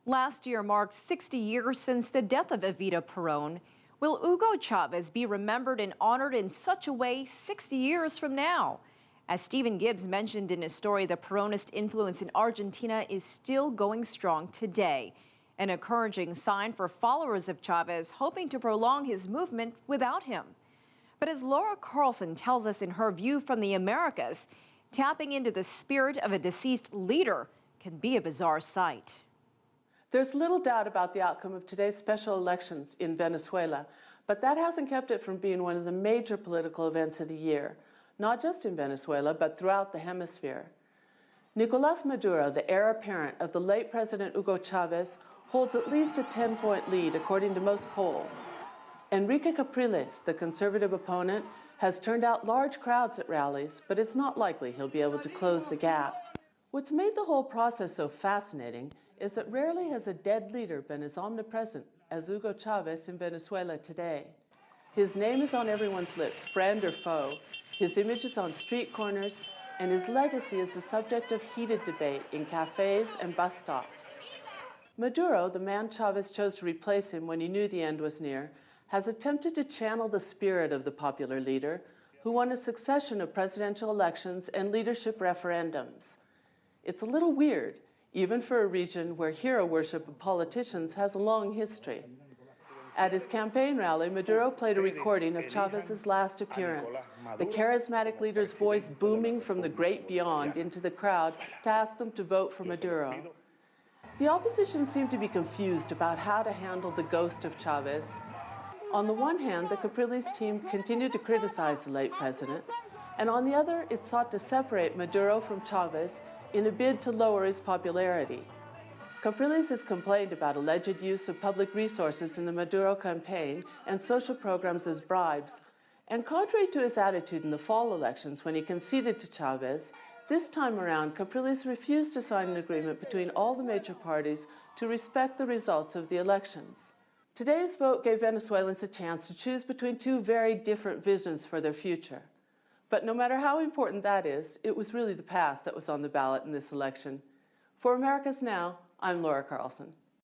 Last year marked 60 years since the death of Evita Peron. Will Hugo Chavez be remembered and honored in such a way 60 years from now? As Stephen Gibbs mentioned in his story, the Peronist influence in Argentina is still going strong today. An encouraging sign for followers of Chavez hoping to prolong his movement without him. But as Laura Carlson tells us in her view from the Americas, tapping into the spirit of a deceased leader can be a bizarre sight. There's little doubt about the outcome of today's special elections in Venezuela, but that hasn't kept it from being one of the major political events of the year, not just in Venezuela, but throughout the hemisphere. Nicolás Maduro, the heir apparent of the late President Hugo Chavez, holds at least a 10-point lead according to most polls. Enrique Capriles, the conservative opponent, has turned out large crowds at rallies, but it's not likely he'll be able to close the gap. What's made the whole process so fascinating is that rarely has a dead leader been as omnipresent as Hugo Chavez in Venezuela today. His name is on everyone's lips, friend or foe. His image is on street corners, and his legacy is the subject of heated debate in cafes and bus stops. Maduro, the man Chavez chose to replace him when he knew the end was near, has attempted to channel the spirit of the popular leader who won a succession of presidential elections and leadership referendums. It's a little weird, even for a region where hero worship of politicians has a long history. At his campaign rally, Maduro played a recording of Chavez's last appearance, the charismatic leader's voice booming from the great beyond into the crowd to ask them to vote for Maduro. The opposition seemed to be confused about how to handle the ghost of Chavez. On the one hand, the Capriles team continued to criticize the late president, and on the other, it sought to separate Maduro from Chavez in a bid to lower his popularity. Capriles has complained about alleged use of public resources in the Maduro campaign and social programs as bribes. And contrary to his attitude in the fall elections when he conceded to Chavez, this time around, Capriles refused to sign an agreement between all the major parties to respect the results of the elections. Today's vote gave Venezuelans a chance to choose between two very different visions for their future. But no matter how important that is, it was really the past that was on the ballot in this election. For Americas Now, I'm Laura Carlson.